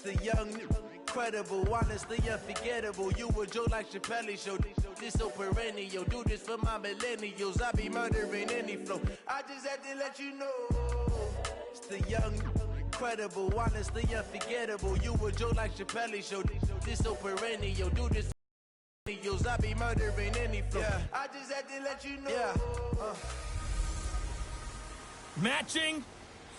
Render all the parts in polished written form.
the young, incredible, honestly unforgettable. You a joke like Chappelle Show. This so perennial. Do this for my millennials. I be murdering any flow. I just had to let you know. It's the young, incredible, honestly unforgettable. You a joke like Chappelle Show. This so perennial. Do this for millennials. I be murdering any flow. Yeah. I just had to let you know. Yeah. Matching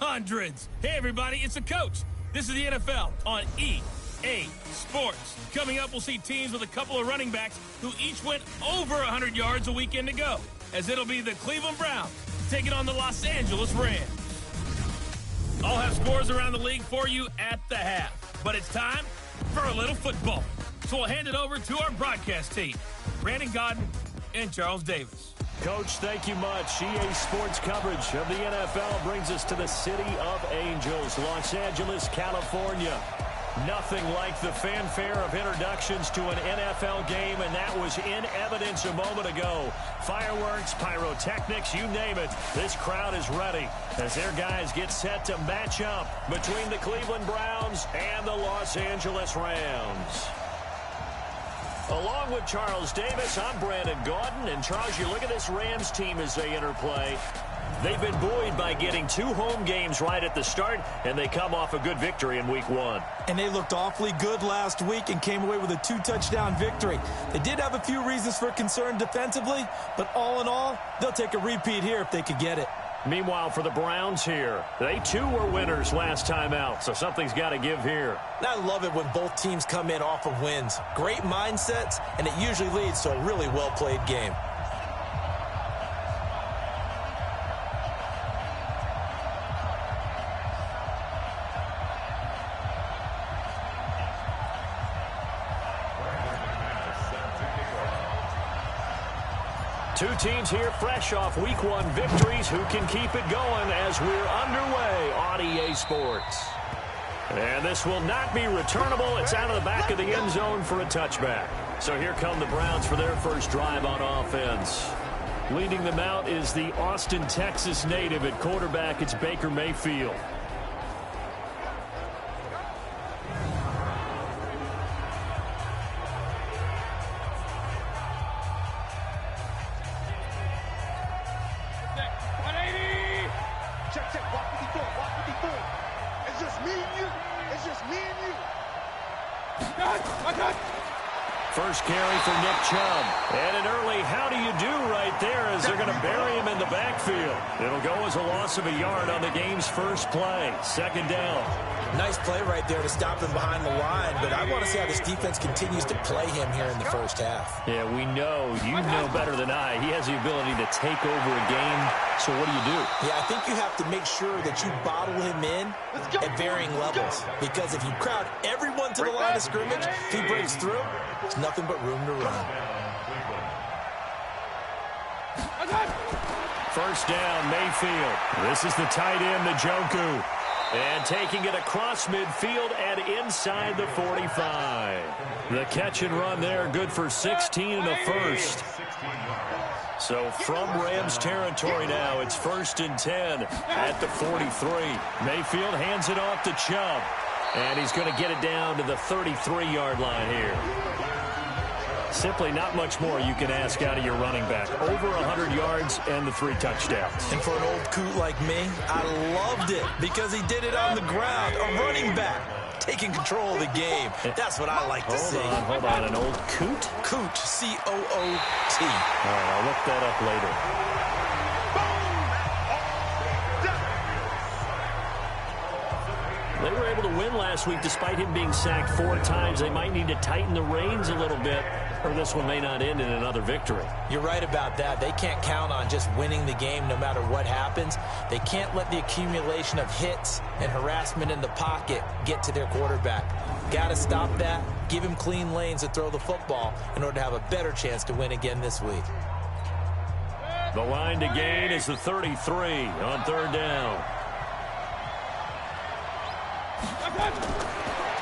hundreds. Hey, everybody, it's the coach. This is the NFL on EA Sports. Coming up, we'll see teams with a couple of running backs who each went over 100 yards a weekend ago, as it'll be the Cleveland Browns taking on the Los Angeles Rams. I'll have scores around the league for you at the half, but it's time for a little football. So we'll hand it over to our broadcast team, Brandon Godden and Charles Davis. Coach, thank you much. EA Sports coverage of the NFL brings us to the City of Angels, Los Angeles, California. Nothing like the fanfare of introductions to an NFL game, and that was in evidence a moment ago. Fireworks, pyrotechnics, you name it. This crowd is ready as their guys get set to match up between the Cleveland Browns and the Los Angeles Rams. Along with Charles Davis, I'm Brandon Gaudin. And Charles, you look at this Rams team as they interplay. They've been buoyed by getting 2 home games right at the start, and they come off a good victory in Week 1. And they looked awfully good last week and came away with a 2-touchdown victory. They did have a few reasons for concern defensively, but all in all, they'll take a repeat here if they could get it. Meanwhile, for the Browns here, they too were winners last time out, so something's got to give here. And I love it when both teams come in off of wins. Great mindsets, and it usually leads to a really well-played game. Two teams here fresh off Week 1 victories. Who can keep it going as we're underway on EA Sports? And this will not be returnable. It's out of the back of the end zone for a touchback. So here come the Browns for their first drive on offense. Leading them out is the Austin, Texas native at quarterback. It's Baker Mayfield. First carry for Nick Chubb. And an early how do you do right there as they're going to bury him in the backfield. It'll go as a loss of a yard on the game's first play. Second down. Nice play right there to stop him behind the line, but I want to see how this defense continues to play him here in the first half. Yeah, we know. You know better than I. He has the ability to take over a game. So what do you do? Yeah, I think you have to make sure that you bottle him in at varying levels. Because if you crowd everyone to the line of scrimmage, if he breaks through, there's nothing but room to run. First down, Mayfield. This is the tight end, Njoku. And taking it across midfield and inside the 45. The catch and run there, good for 16 and a first. So from Rams territory now, it's 1st and 10 at the 43. Mayfield hands it off to Chubb. And he's going to get it down to the 33-yard line here. Simply not much more you can ask out of your running back. Over 100 yards and the 3 touchdowns. And for an old coot like me, I loved it because he did it on the ground. A running back taking control of the game. That's what I like to see. Hold on. An old coot? Coot, C-O-O-T. All right, I'll look that up later. They were able to win last week despite him being sacked 4 times. They might need to tighten the reins a little bit, or this one may not end in another victory. You're right about that. They can't count on just winning the game no matter what happens. They can't let the accumulation of hits and harassment in the pocket get to their quarterback. Got to stop that, give him clean lanes to throw the football in order to have a better chance to win again this week. The line to gain is the 33 on 3rd down.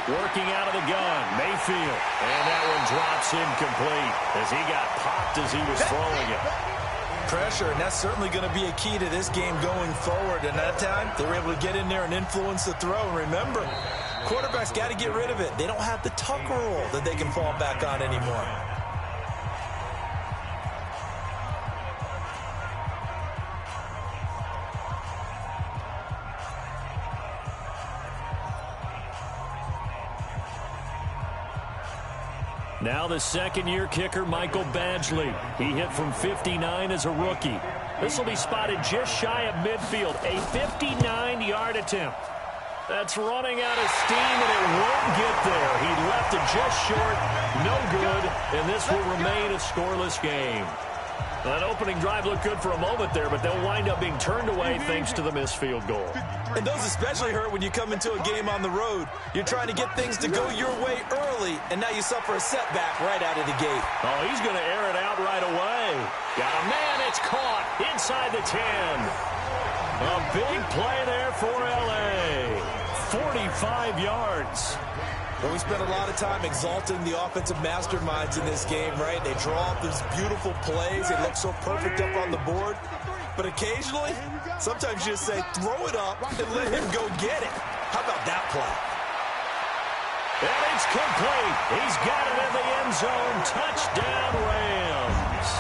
Working out of the gun, Mayfield. And that one drops incomplete as he got popped as he was throwing it. Pressure, and that's certainly going to be a key to this game going forward. And that time, they were able to get in there and influence the throw. And remember, Quarterback's got to get rid of it. They don't have the tuck rule that they can fall back on anymore. Now the second-year kicker, Michael Badgley. He hit from 59 as a rookie. This will be spotted just shy of midfield, a 59-yard attempt. That's running out of steam, and it won't get there. He left it just short, no good, and this will remain a scoreless game. That opening drive looked good for a moment there, but they'll wind up being turned away thanks to the missed field goal. And those especially hurt when you come into a game on the road. You're trying to get things to go your way early, and now you suffer a setback right out of the gate. Oh, he's going to air it out right away. Got a man, it's caught inside the 10. A big play there for L.A. 45 yards. Well, we spent a lot of time exalting the offensive masterminds in this game, right? They draw up these beautiful plays. They look so perfect up on the board. But occasionally, sometimes you just say, throw it up and let him go get it. How about that play? And it's complete. He's got it in the end zone. Touchdown, Rams.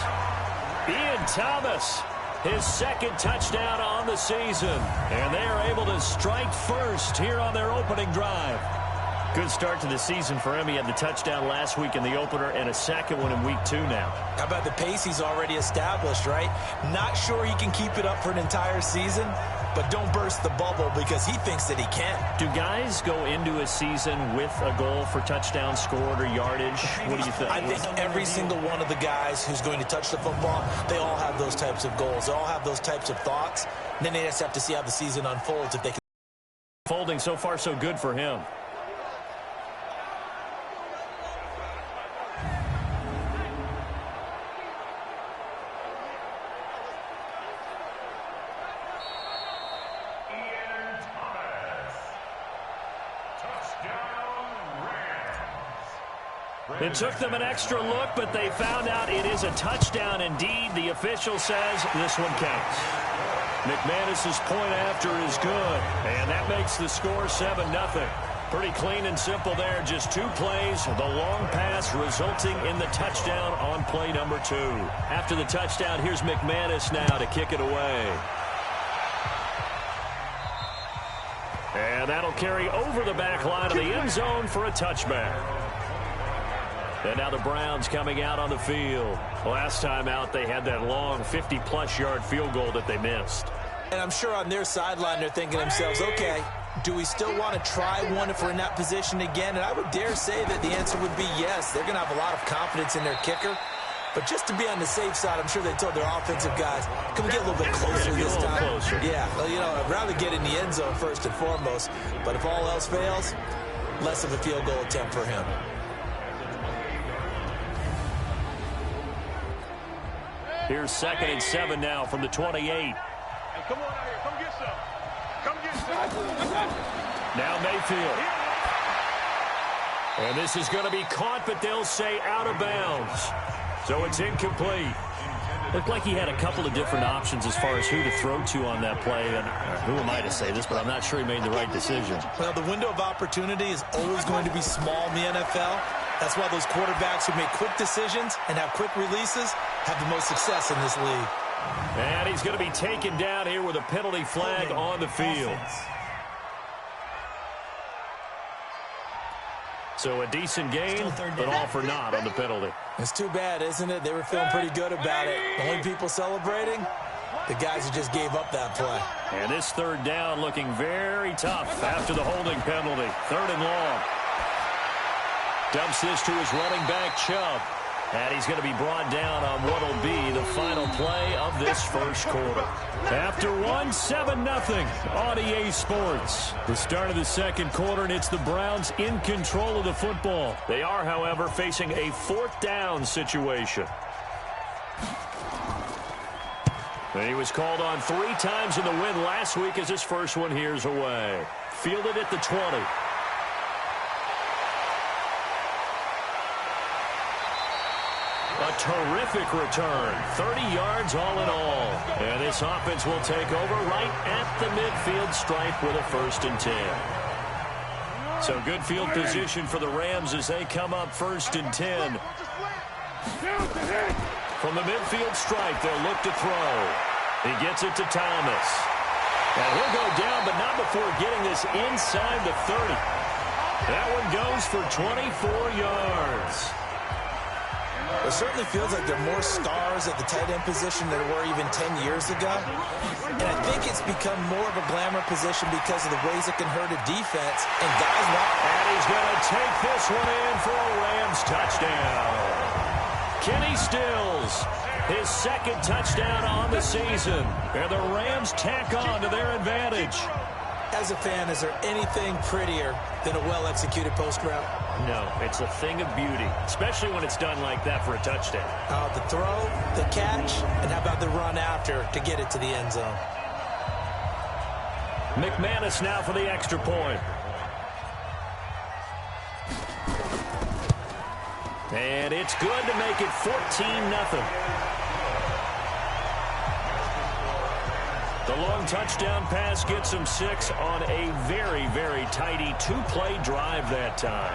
Ian Thomas, his second touchdown on the season. And they are able to strike first here on their opening drive. Good start to the season for him. He had the touchdown last week in the opener and a second one in week 2 now. How about the pace he's already established, right? Not sure he can keep it up for an entire season, but don't burst the bubble because he thinks that he can. Do guys go into a season with a goal for touchdown scored or yardage? What do you think? I think every single one of the guys who's going to touch the football, they all have those types of goals. They all have those types of thoughts. And then they just have to see how the season unfolds if they can. Folding so far so good for him. It took them an extra look, but they found out it is a touchdown indeed. The official says this one counts. McManus's point after is good, and that makes the score 7-0. Pretty clean and simple there. Just 2 plays, the long pass resulting in the touchdown on play number 2. After the touchdown, here's McManus now to kick it away. And that'll carry over the back line of the end zone for a touchback. And now the Browns coming out on the field. Last time out, they had that long 50-plus yard field goal that they missed. And I'm sure on their sideline, they're thinking to themselves, okay, do we still want to try one if we're in that position again? And I would dare say that the answer would be yes. They're going to have a lot of confidence in their kicker. But just to be on the safe side, I'm sure they told their offensive guys, can we get a little bit closer this time? Closer. Yeah, well, you know, I'd rather get in the end zone first and foremost. But if all else fails, less of a field goal attempt for him. Here's 2nd and 7 now from the 28. Hey, come on out here. Come get some. Come get some. Now Mayfield. And this is going to be caught, but they'll say out of bounds. So it's incomplete. Looked like he had a couple of different options as far as who to throw to on that play. And who am I to say this, but I'm not sure he made the right decision. Well, the window of opportunity is always going to be small in the NFL. That's why those quarterbacks who make quick decisions and have quick releases have the most success in this league. And he's going to be taken down here with a penalty flag on the field. So a decent game, but all for naught on the penalty. It's too bad, isn't it? They were feeling pretty good about it. The only people celebrating, the guys who just gave up that play. And this 3rd down looking very tough after the holding penalty. 3rd and long. Dumps this to his running back, Chubb. And he's going to be brought down on what will be the final play of this first quarter. After 7-0 on EA Sports. The start of the second quarter, and it's the Browns in control of the football. They are, however, facing a 4th down situation. And he was called on 3 times in the win last week as his first one here's away. Fielded at the 20. A terrific return. 30 yards all in all. And this offense will take over right at the midfield stripe with a 1st and 10. So good field position for the Rams as they come up 1st and 10. From the midfield stripe, they'll look to throw. He gets it to Thomas. And he'll go down, but not before getting this inside the 30. That one goes for 24 yards. It certainly feels like there are more stars at the tight end position than there were even 10 years ago. And I think it's become more of a glamour position because of the ways it can hurt a defense. And guys want... And he's going to take this one in for a Rams touchdown. Kenny Stills, his 2nd touchdown on the season. And the Rams tack on to their advantage. As a fan, is there anything prettier than a well-executed post route? No, it's a thing of beauty, especially when it's done like that for a touchdown. The throw, the catch, and how about the run after to get it to the end zone? McManus now for the extra point. And it's good to make it 14-0. The long touchdown pass gets him 6 on a very, very tidy 2-play drive that time.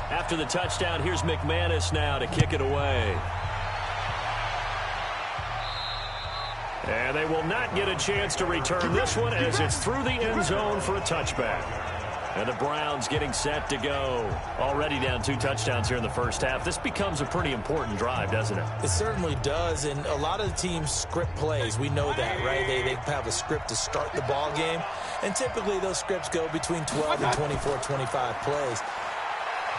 After the touchdown, here's McManus now to kick it away. And they will not get a chance to return this one as it's through the end zone for a touchback. And the Browns getting set to go. Already down 2 touchdowns here in the first half. This becomes a pretty important drive, doesn't it? It certainly does, and a lot of the teams script plays. We know that, right? They have a script to start the ball game, and typically those scripts go between 12 and 24, 25 plays.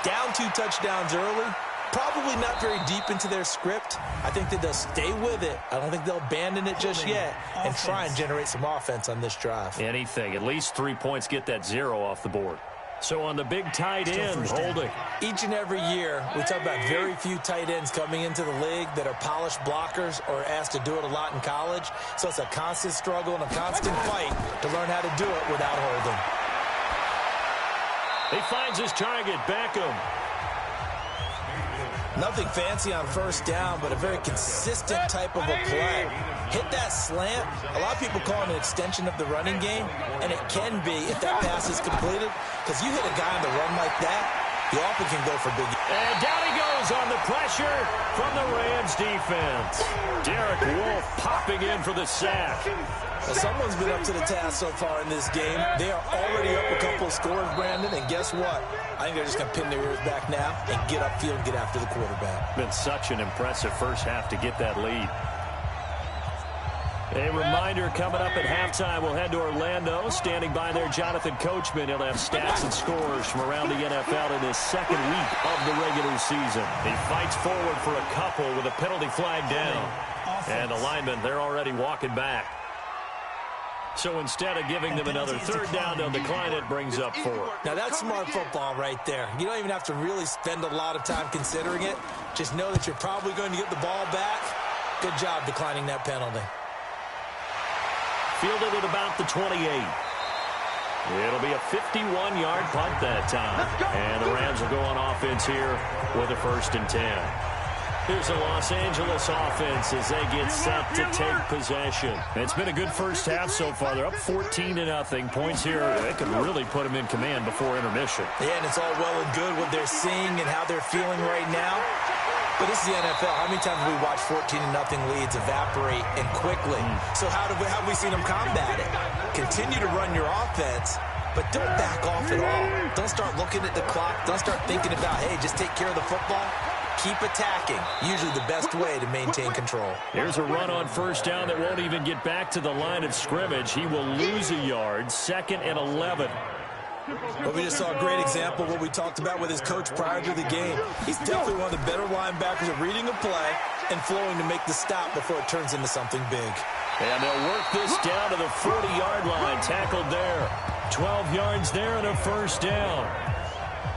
Down 2 touchdowns early, probably not very deep into their script. I think that they'll stay with it. I don't think they'll abandon it just yet and try and generate some offense on this drive. Anything. At least 3 points get that 0 off the board. So on the big tight end, Holding. Each and every year, we talk about very few tight ends coming into the league that are polished blockers or asked to do it a lot in college. So it's a constant struggle and a constant fight to learn how to do it without Holding. He finds his target, Beckham. Nothing fancy on first down, but a very consistent type of a play. Hit that slant. A lot of people call it an extension of the running game, and it can be if that pass is completed, because you hit a guy on the run like that, he often can go for big. And down he goes on the pressure from the Rams defense. Derek Wolfe popping in for the sack. Well, someone's been up to the task so far in this game. They are already up a couple of scores, Brandon, and guess what? I think they're just going to pin their ears back now and get upfield and get after the quarterback. Been such an impressive first half to get that lead. A reminder, coming up at halftime, we'll head to Orlando. Standing by there, Jonathan Coachman. He'll have stats and scores from around the NFL in his 2nd week of the regular season. He fights forward for a couple with a penalty flag down. And the linemen, they're already walking back. So instead of giving them another 3rd down, they'll decline it, brings up 4. Now that's smart football right there. You don't even have to really spend a lot of time considering it. Just know that you're probably going to get the ball back. Good job declining that penalty. Fielded at about the 28. It'll be a 51-yard punt that time. And the Rams will go on offense here with a 1st and 10. Here's the Los Angeles offense as they get set to take possession. It's been a good first half so far. They're up 14-0. Points here, they could really put them in command before intermission. Yeah, and it's all well and good what they're seeing and how they're feeling right now. But this is the NFL. How many times have we watched 14-0 leads evaporate and quickly? So how have we seen them combat it? Continue to run your offense, but don't back off at all. Don't start looking at the clock. Don't start thinking about, hey, just take care of the football. Keep attacking. Usually the best way to maintain control. Here's a run on 1st down that won't even get back to the line of scrimmage. He will lose a yard. 2nd and 11. But we just saw a great example of what we talked about with his coach prior to the game. He's definitely one of the better linebackers at reading a play and flowing to make the stop before it turns into something big. And they'll work this down to the 40-yard line. Tackled there. 12 yards there and a 1st down.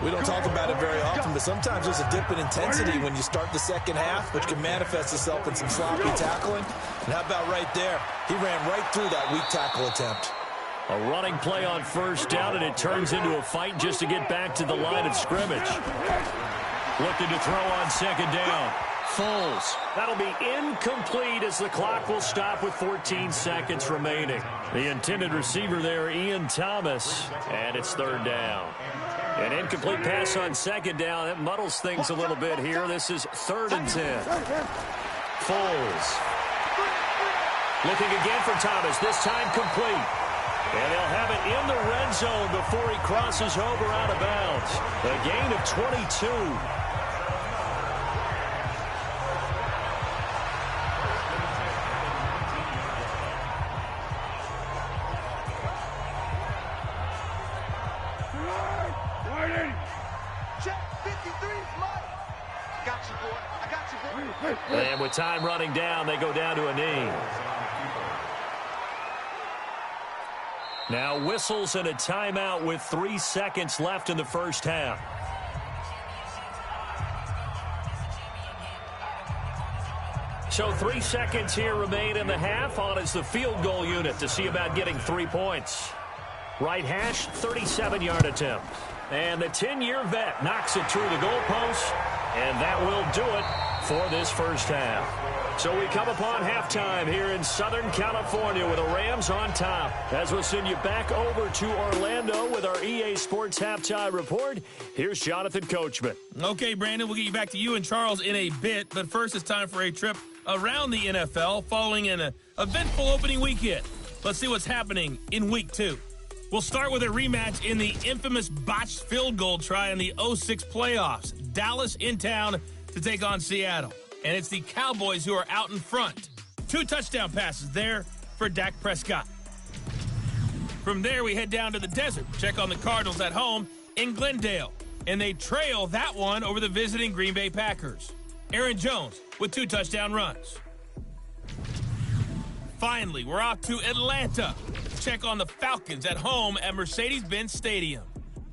We don't talk about it very often, but sometimes there's a dip in intensity when you start the second half, which can manifest itself in some sloppy tackling. And how about right there? He ran right through that weak tackle attempt. A running play on 1st down, and it turns into a fight just to get back to the line of scrimmage. Looking to throw on 2nd down. Foles. That'll be incomplete as the clock will stop with 14 seconds remaining. The intended receiver there, Ian Thomas, and it's third down. An incomplete pass on second down. That muddles things a little bit here. This is 3rd and 10. Foles. Looking again for Thomas, this time complete. And they'll have it in the red zone before he crosses over out of bounds. A gain of 22. And with time running down, they go down to a knee. Now whistles and a timeout with 3 seconds left in the first half. So 3 seconds here remain in the half. On is the field goal unit to see about getting 3 points. Right hash, 37-yard attempt. And the 10-year vet knocks it through the goalpost, and that will do it for this first half. So we come upon halftime here in Southern California with the Rams on top. As we'll send you back over to Orlando with our EA Sports Halftime Report, here's Jonathan Coachman. Okay, Brandon, we'll get you back to you and Charles in a bit. But first, it's time for a trip around the NFL following an eventful opening weekend. Let's see what's happening in Week 2. We'll start with a rematch in the infamous botched field goal try in the 06 playoffs. Dallas in town to take on Seattle. And it's the Cowboys who are out in front. 2 touchdown passes there for Dak Prescott. From there, we head down to the desert. Check on the Cardinals at home in Glendale. And they trail that one over the visiting Green Bay Packers. Aaron Jones with 2 touchdown runs. Finally, we're off to Atlanta. Check on the Falcons at home at Mercedes-Benz Stadium.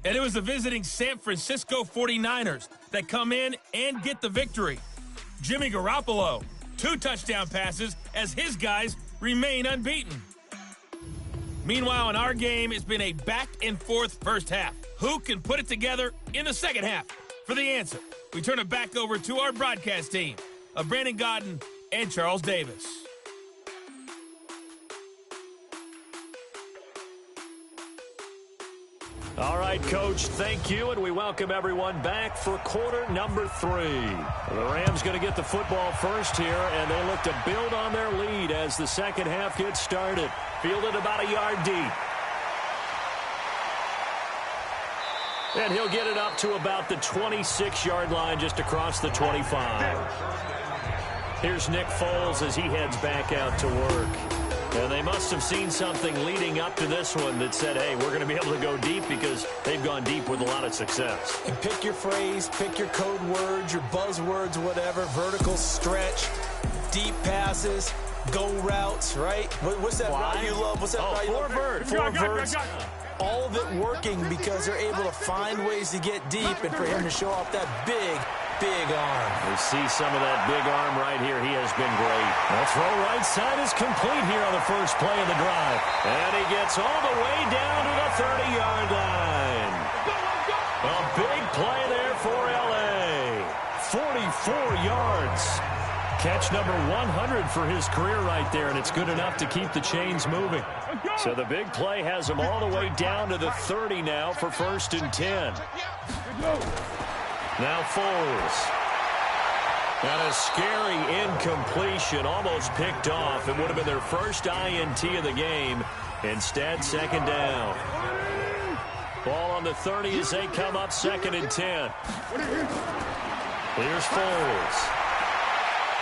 And it was the visiting San Francisco 49ers that come in and get the victory. Jimmy Garoppolo, 2 touchdown passes as his guys remain unbeaten. Meanwhile, in our game, it's been a back-and-forth first half. Who can put it together in the second half? For the answer, we turn it back over to our broadcast team of Brandon Godden and Charles Davis. All right, Coach, thank you, and we welcome everyone back for quarter number 3. The Rams going to get the football first here, and they look to build on their lead as the second half gets started. Fielded about a yard deep. And he'll get it up to about the 26-yard line just across the 25. Here's Nick Foles as he heads back out to work. And they must have seen something leading up to this one that said, hey, we're going to be able to go deep because they've gone deep with a lot of success. And pick your phrase, pick your code words, your buzzwords, whatever, vertical stretch, deep passes, go routes, right? What's that route you love? What's that route you love? Four verts. All of it working because they're able to find ways to get deep and for him to show off that big arm. We see some of that big arm right here. He has been great. The throw right side is complete here on the first play of the drive. And he gets all the way down to the 30-yard line. A big play there for L.A. 44 yards. Catch number 100 for his career right there, and it's good enough to keep the chains moving. So the big play has him all the way down to the 30 now for 1st and 10. Now Foles. And a scary incompletion, almost picked off. It would have been their first INT of the game. Instead, 2nd down. Ball on the 30 as they come up 2nd and 10. Here's Foles.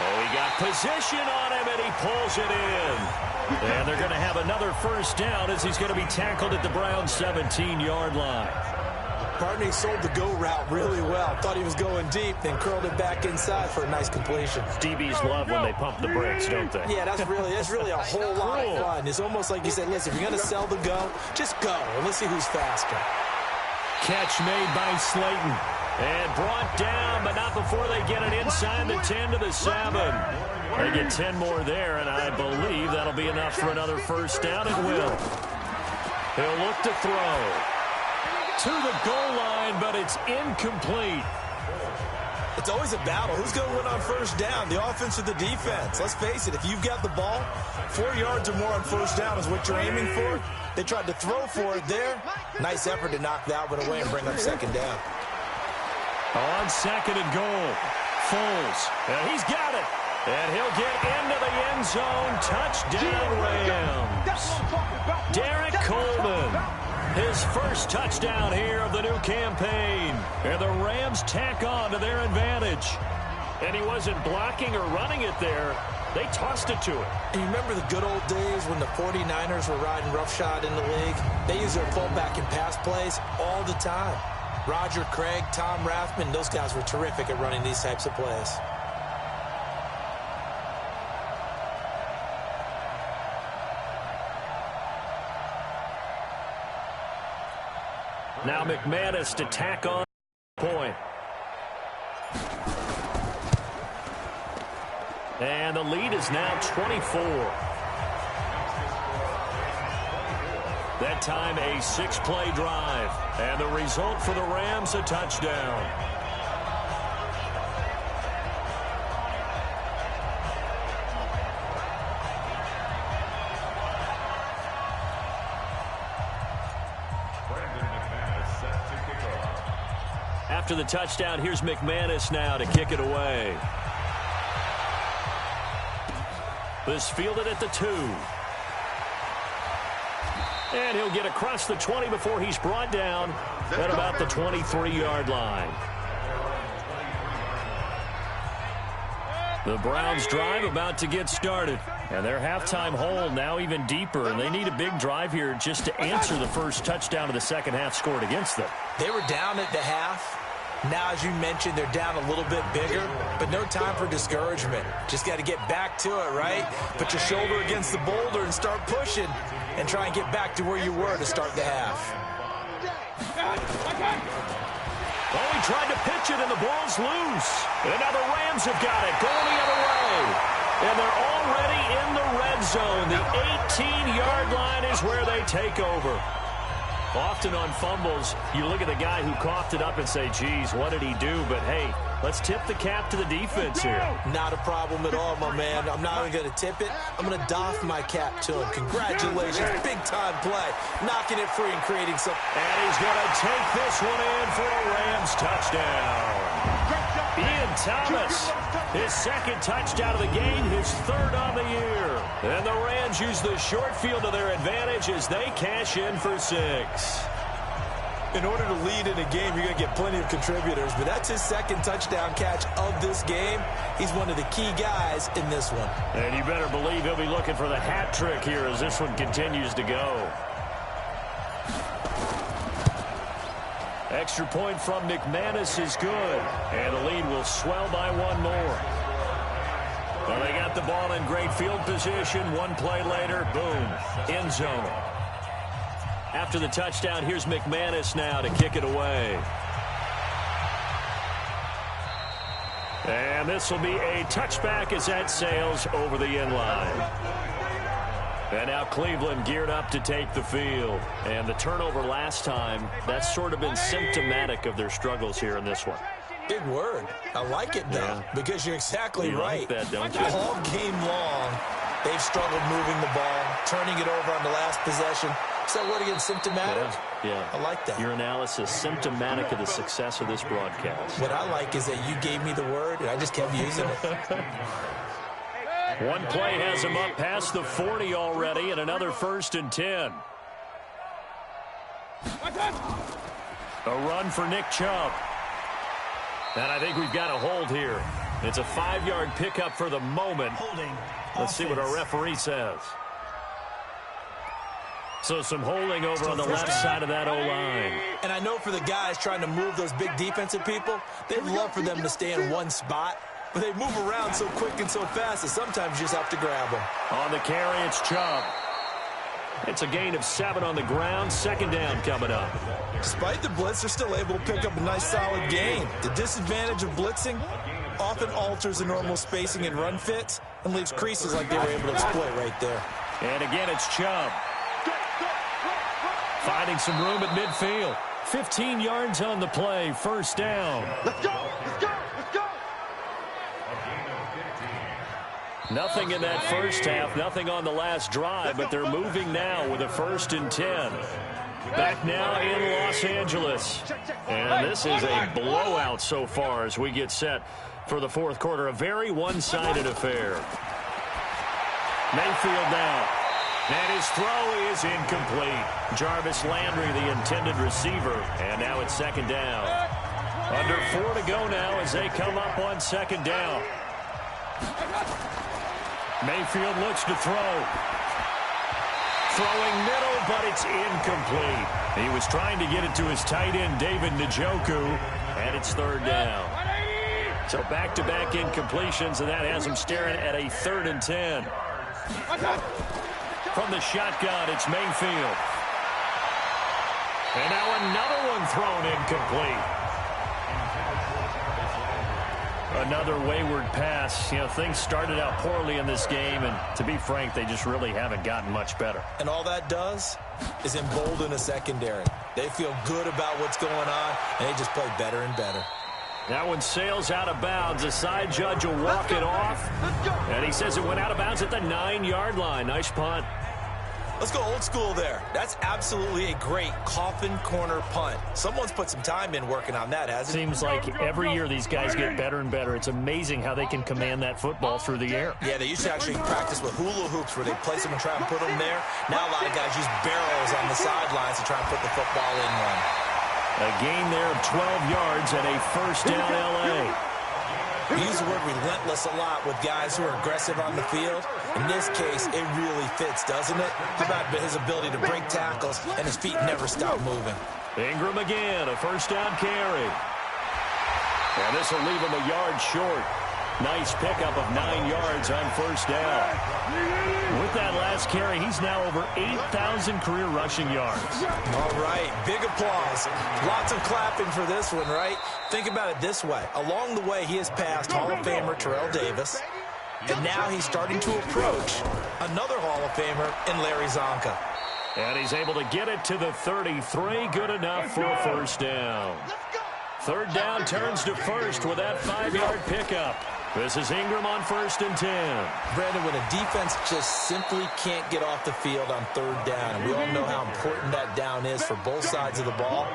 Oh, he got position on him, and he pulls it in. And they're going to have another first down as he's going to be tackled at the Browns' 17-yard line. Partney sold the go route really well. Thought he was going deep, then curled it back inside for a nice completion. DBs love when they pump the brakes, don't they? Yeah, that's really a whole lot of fun. It's almost like you said, listen, if you're going to sell the go, just go, and let's see who's faster. Catch made by Slayton. And brought down, but not before they get it inside the 10 to the 7. They get 10 more there, and I believe that'll be enough for another first down. It will. He'll look to throw. To the goal line, but it's incomplete. It's always a battle. Who's going to win on first down, the offense or the defense? Let's face it, if you've got the ball, 4 yards or more on first down is what you're aiming for. They tried to throw for it there. Nice effort to knock that one away and bring up second down. On second and goal, Foles. And he's got it. And he'll get into the end zone. Touchdown, Rams. Derek Coleman. His first touchdown here of the new campaign. And the Rams tack on to their advantage. And he wasn't blocking or running it there. They tossed it to him. And you remember the good old days when the 49ers were riding roughshod in the league? They used their fullback in pass plays all the time. Roger Craig, Tom Rathman, those guys were terrific at running these types of plays. Now McManus to tack on point. And the lead is now 24. That time a 6-play drive. And the result for the Rams, a touchdown. After the touchdown, here's McManus now to kick it away. This fielded at the 2. And he'll get across the 20 before he's brought down at about the 23-yard line. The Browns drive about to get started. And their halftime hole now even deeper. And they need a big drive here just to answer the first touchdown of the second half scored against them. They were down at the half. Now, as you mentioned, they're down a little bit bigger, but no time for discouragement. Just got to get back to it, right? Put your shoulder against the boulder and start pushing and try and get back to where you were to start the half. Oh, he tried to pitch it, and the ball's loose. And now the Rams have got it, going the other way. And they're already in the red zone. The 18-yard line is where they take over. Often on fumbles, you look at the guy who coughed it up and say, geez, what did he do? But, hey, let's tip the cap to the defense here. Not a problem at all, my man. I'm not even going to tip it. I'm going to doff my cap to him. Congratulations. Big-time play. Knocking it free and creating some. And he's going to take this one in for a Rams touchdown. Ian Thomas, his second touchdown of the game, his third on the year. And the Rams use the short field to their advantage as they cash in for 6. In order to lead in a game, you're going to get plenty of contributors, but that's his second touchdown catch of this game. He's one of the key guys in this one. And you better believe he'll be looking for the hat trick here as this one continues to go. Extra point from McManus is good. And the lead will swell by one more. Well, they got the ball in great field position. One play later, boom, end zone. After the touchdown, here's McManus now to kick it away. And this will be a touchback as that sails over the end line. And now Cleveland geared up to take the field. And the turnover last time, that's sort of been symptomatic of their struggles here in this one. Big word. I like it, though, because you're exactly right. Like that, don't you? All game long, they've struggled moving the ball, turning it over on the last possession. Is that what, again, symptomatic? Yeah. I like that. Your analysis, symptomatic of the success of this broadcast. What I like is that you gave me the word, and I just kept using it. One play has him up past the 40 already, and another 1st and 10. A run for Nick Chubb. And I think we've got a hold here. It's a 5-yard pickup for the moment. Let's see what our referee says. So some holding over on the left side of that O-line. And I know for the guys trying to move those big defensive people, they'd love for them to stay in one spot. But they move around so quick and so fast that sometimes you just have to grab them. On the carry, it's Chubb. It's a gain of 7 on the ground. Second down coming up. Despite the blitz, they're still able to pick up a nice solid gain. The disadvantage of blitzing often alters the normal spacing and run fits and leaves creases like they were able to exploit right there. And again, it's Chubb. Finding some room at midfield. 15 yards on the play. First down. Let's go! Let's go! Let's go! Nothing in that first half, nothing on the last drive, but they're moving now with a 1st and 10. Back now in Los Angeles. And this is a blowout so far as we get set for the fourth quarter. A very one-sided affair. Mayfield now. And his throw is incomplete. Jarvis Landry, the intended receiver. And now it's 2nd down. Under 4 to go now as they come up on 2nd down. Mayfield looks to throw. Throwing middle, but it's incomplete. He was trying to get it to his tight end, David Njoku, and it's 3rd down. So back-to-back incompletions, and that has him staring at a 3rd and 10. From the shotgun, it's Mayfield. And now another one thrown incomplete. Another wayward pass. You know, things started out poorly in this game, and to be frank, they just really haven't gotten much better. And all that does is embolden a secondary. They feel good about what's going on, and they just play better and better. That one sails out of bounds. The side judge will walk it off, and he says it went out of bounds at the 9-yard line. Nice punt. Let's go old school there. That's absolutely a great coffin corner punt. Someone's put some time in working on that, hasn't it? Seems like every year these guys get better and better. It's amazing how they can command that football through the air. Yeah, they used to actually practice with hula hoops where they place them and try and put them there. Now a lot of guys use barrels on the sidelines to try and put the football in one. A gain there of 12 yards and a 1st down L.A. We use the word relentless a lot with guys who are aggressive on the field. In this case, it really fits, doesn't it? How about his ability to break tackles and his feet never stop moving? Ingram again, a 1st down carry. And this will leave him a yard short. Nice pickup of 9 yards on 1st down. With that last carry, he's now over 8,000 career rushing yards. All right, big applause. Lots of clapping for this one, right? Think about it this way. Along the way, he has passed Hall of Famer Terrell Davis, and now he's starting to approach another Hall of Famer in Larry Zonka. And he's able to get it to the 33. Good enough for a 1st down. 3rd down turns to 1st with that 5-yard pickup. This is Ingram on 1st and 10. Brandon, when a defense just simply can't get off the field on 3rd down, and we all know how important that down is for both sides of the ball,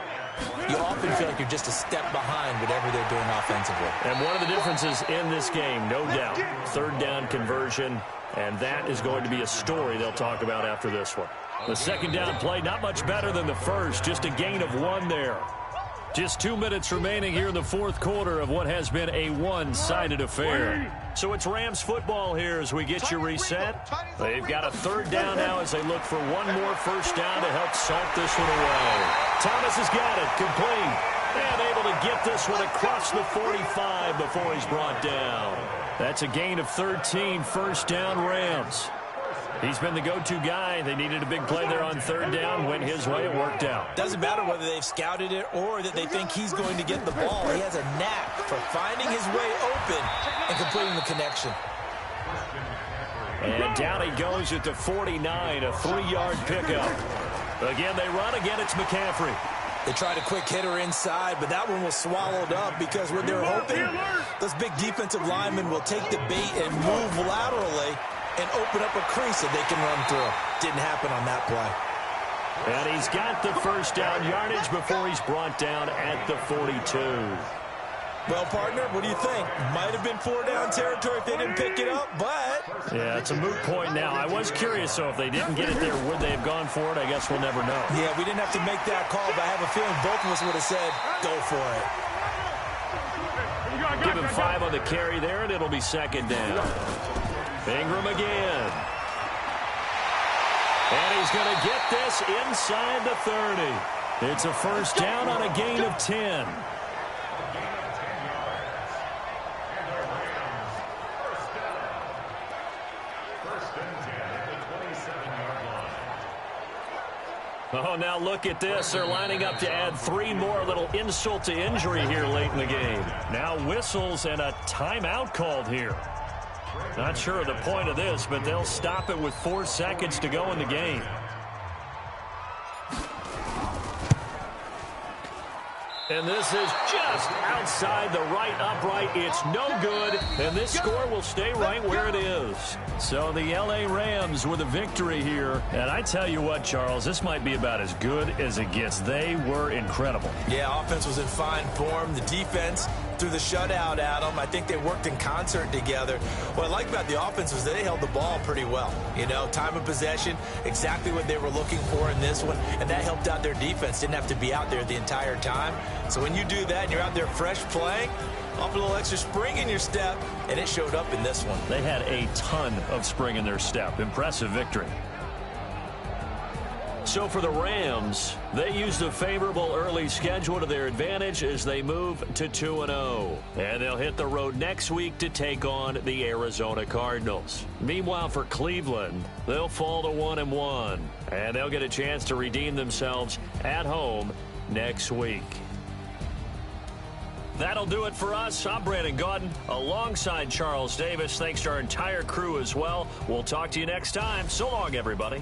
you often feel like you're just a step behind whatever they're doing offensively. And one of the differences in this game, no doubt, 3rd down conversion, and that is going to be a story they'll talk about after this one. The 2nd down play, not much better than the first, just a gain of 1 there. Just 2 minutes remaining here in the fourth quarter of what has been a one-sided affair. So it's Rams football here as we get you reset. They've got a 3rd down now as they look for one more 1st down to help salt this one away. Thomas has got it, complete, and able to get this one across the 45 before he's brought down. That's a gain of 13, 1st down Rams. He's been the go-to guy. They needed a big play there on 3rd down. Went his way. It worked out. Doesn't matter whether they've scouted it or that they think he's going to get the ball. He has a knack for finding his way open and completing the connection. And down he goes at the 49, a 3-yard pickup. Again, they run. Again, it's McCaffrey. They tried a quick hitter inside, but that one was swallowed up because what they're hoping, those big defensive linemen will take the bait and move laterally and open up a crease that they can run through. Didn't happen on that play. And he's got the 1st down yardage before he's brought down at the 42. Well, partner, what do you think? Might have been 4-down territory if they didn't pick it up, but... Yeah, it's a moot point now. I was curious, so if they didn't get it there, would they have gone for it? I guess we'll never know. Yeah, we didn't have to make that call, but I have a feeling both of us would have said, go for it. Give him 5 on the carry there, and it'll be 2nd down. Ingram again. And he's going to get this inside the 30. It's a 1st down on a gain of 10. Oh, now look at this. They're lining up to add 3 more. Little insult to injury here late in the game. Now whistles and a timeout called here. Not sure of the point of this, but they'll stop it with 4 seconds to go in the game. And this is just outside the right upright. It's no good, and this score will stay right where it is. So the L.A. Rams with a victory here. And I tell you what, Charles, this might be about as good as it gets. They were incredible. Yeah, offense was in fine form. The defense through the shutout, Adam. I think they worked in concert together. What I like about the offense was they held the ball pretty well. You know, time of possession, exactly what they were looking for in this one, and that helped out their defense. Didn't have to be out there the entire time. So when you do that and you're out there fresh playing, off a little extra spring in your step, and it showed up in this one. They had a ton of spring in their step. Impressive victory. So for the Rams, they used a favorable early schedule to their advantage as they move to 2-0. And they'll hit the road next week to take on the Arizona Cardinals. Meanwhile, for Cleveland, they'll fall to 1-1. And they'll get a chance to redeem themselves at home next week. That'll do it for us. I'm Brandon Gaudin alongside Charles Davis. Thanks to our entire crew as well. We'll talk to you next time. So long, everybody.